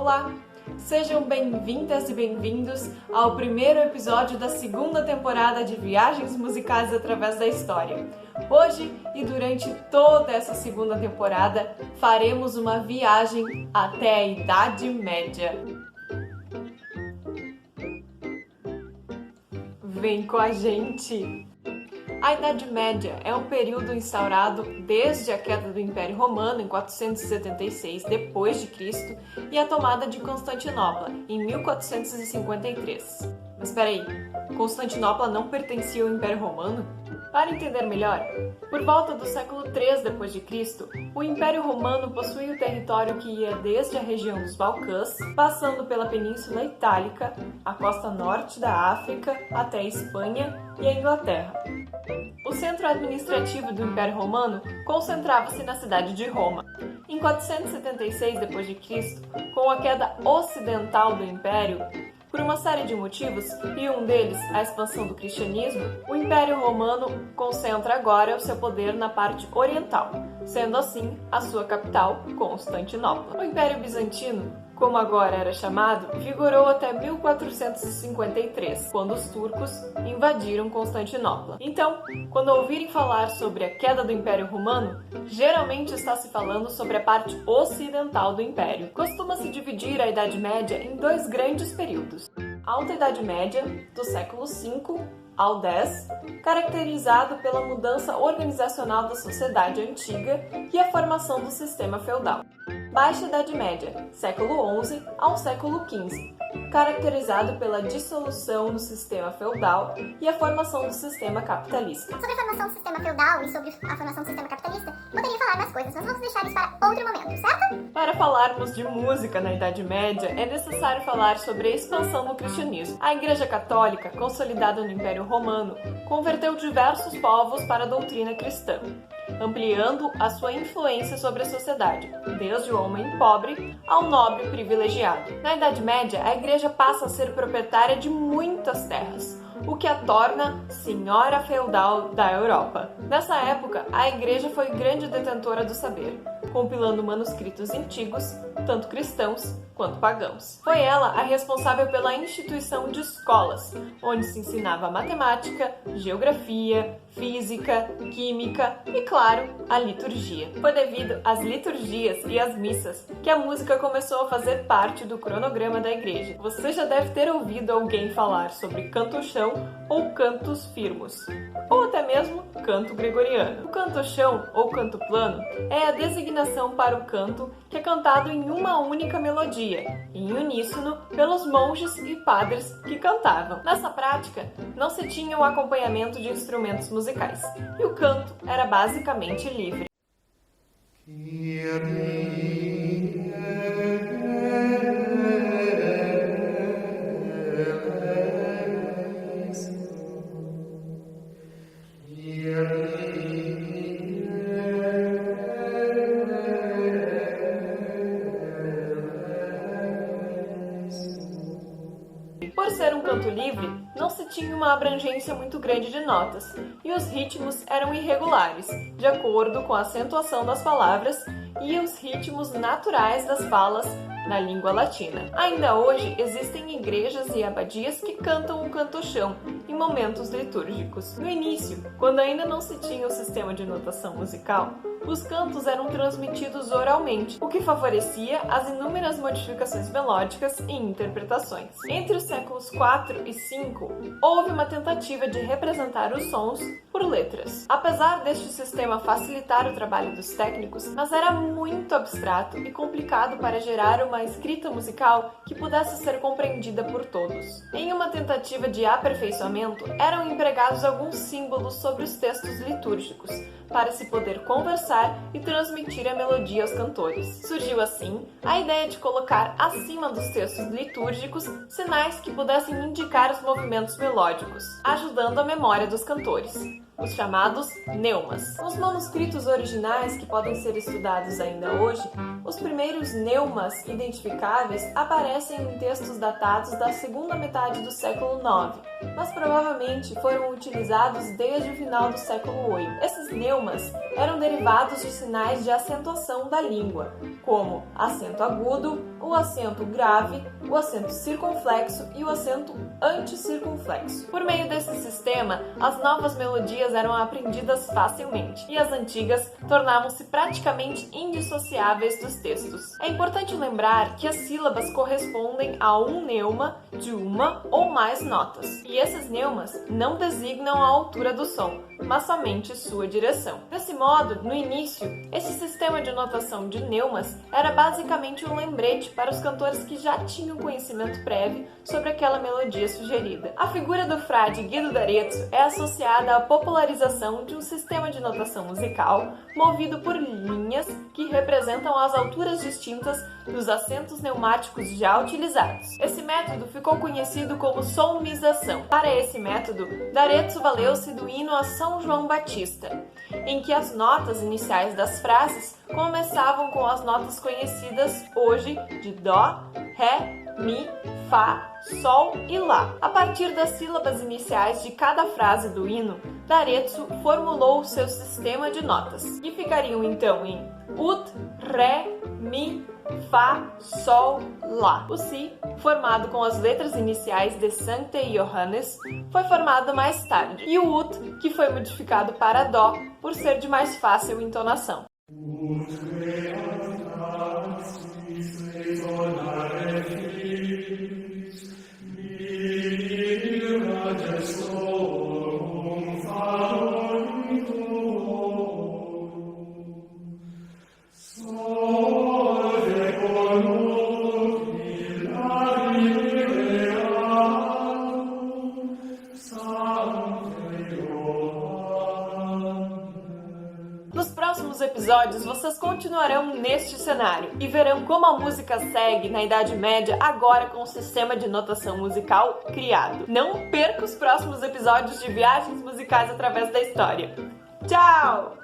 Olá! Sejam bem-vindas e bem-vindos ao primeiro episódio da segunda temporada de Viagens Musicais através da História. Hoje e durante toda essa segunda temporada faremos uma viagem até a Idade Média. Vem com a gente! A Idade Média é um período instaurado desde a queda do Império Romano em 476 d.C. e a tomada de Constantinopla em 1453. Mas espera aí, Constantinopla não pertencia ao Império Romano? Para entender melhor, por volta do século III d.C., o Império Romano possuía o território que ia desde a região dos Balcãs, passando pela Península Itálica, a costa norte da África, até a Espanha e a Inglaterra. O centro administrativo do Império Romano concentrava-se na cidade de Roma. Em 476 d.C., com a queda ocidental do Império, por uma série de motivos, e um deles a expansão do cristianismo, o Império Romano concentra agora o seu poder na parte oriental, sendo assim a sua capital, Constantinopla. O Império Bizantino, como agora era chamado, vigorou até 1453, quando os turcos invadiram Constantinopla. Então, quando ouvirem falar sobre a queda do Império Romano, geralmente está se falando sobre a parte ocidental do Império. Costuma-se dividir a Idade Média em dois grandes períodos. A Alta Idade Média, do século V ao X, caracterizado pela mudança organizacional da sociedade antiga e a formação do sistema feudal. Baixa Idade Média, século XI ao século XV, caracterizado pela dissolução do sistema feudal e a formação do sistema capitalista. Sobre a formação do sistema feudal e sobre a formação do sistema capitalista, poderia falar mais coisas, mas vamos deixar isso para outro momento, certo? Para falarmos de música na Idade Média, é necessário falar sobre a expansão do cristianismo. A Igreja Católica, consolidada no Império Romano, converteu diversos povos para a doutrina cristã, ampliando a sua influência sobre a sociedade, desde o homem pobre ao nobre privilegiado. Na Idade Média, a Igreja passa a ser proprietária de muitas terras, o que a torna senhora feudal da Europa. Nessa época, a Igreja foi grande detentora do saber, compilando manuscritos antigos, tanto cristãos quanto pagãos. Foi ela a responsável pela instituição de escolas, onde se ensinava matemática, geografia, física, química e, claro, a liturgia. Foi devido às liturgias e às missas que a música começou a fazer parte do cronograma da igreja. Você já deve ter ouvido alguém falar sobre canto-chão ou cantos firmos, ou até mesmo canto gregoriano. O canto-chão ou canto plano é a designação para o canto que é cantado em uma única melodia, em uníssono pelos monges e padres que cantavam. Nessa prática, não se tinha o acompanhamento de instrumentos musicais, e o canto era basicamente livre. Por ser um canto livre, não se tinha uma abrangência muito grande de notas, e os ritmos eram irregulares, de acordo com a acentuação das palavras e os ritmos naturais das falas na língua latina. Ainda hoje, existem igrejas e abadias que cantam o canto-chão em momentos litúrgicos. No início, quando ainda não se tinha o sistema de notação musical, os cantos eram transmitidos oralmente, o que favorecia as inúmeras modificações melódicas e interpretações. Entre os séculos IV e V, houve uma tentativa de representar os sons por letras. Apesar deste sistema facilitar o trabalho dos técnicos, mas era muito abstrato e complicado para gerar uma escrita musical que pudesse ser compreendida por todos. Em uma tentativa de aperfeiçoamento, eram empregados alguns símbolos sobre os textos litúrgicos, para se poder conversar e transmitir a melodia aos cantores. Surgiu assim a ideia de colocar acima dos textos litúrgicos sinais que pudessem indicar os movimentos melódicos, ajudando a memória dos cantores, os chamados neumas. Nos manuscritos originais, que podem ser estudados ainda hoje, os primeiros neumas identificáveis aparecem em textos datados da segunda metade do século IX, mas provavelmente foram utilizados desde o final do século VIII. Esses neumas eram derivados de sinais de acentuação da língua, como acento agudo, o acento grave, o acento circunflexo e o acento anticircunflexo. Por meio desse sistema, as novas melodias eram aprendidas facilmente e as antigas tornavam-se praticamente indissociáveis dos textos. É importante lembrar que as sílabas correspondem a um neuma de uma ou mais notas, e esses neumas não designam a altura do som, mas somente sua direção. Desse modo, no início, esse sistema de notação de neumas era basicamente um lembrete para os cantores que já tinham conhecimento prévio sobre aquela melodia sugerida. A figura do frade Guido d'Arezzo é associada à popularização de um sistema de notação musical movido por linhas que representam as alturas distintas dos acentos neumáticos já utilizados. Esse método ficou conhecido como solmização. Para esse método, d'Arezzo valeu-se do hino a São João Batista, em que as notas iniciais das frases começavam com as notas conhecidas hoje de Dó, Ré, Mi, Fá, Sol e Lá. A partir das sílabas iniciais de cada frase do hino, d'Arezzo formulou o seu sistema de notas, que ficariam então em Ut, Ré, Mi, Fá, Sol, Lá. O Si, formado com as letras iniciais de Sancte Johannes, foi formado mais tarde, e o Ut, que foi modificado para Dó, por ser de mais fácil entonação. Nos próximos episódios, vocês continuarão neste cenário e verão como a música segue na Idade Média, agora com o sistema de notação musical criado. Não perca os próximos episódios de Viagens Musicais através da História. Tchau!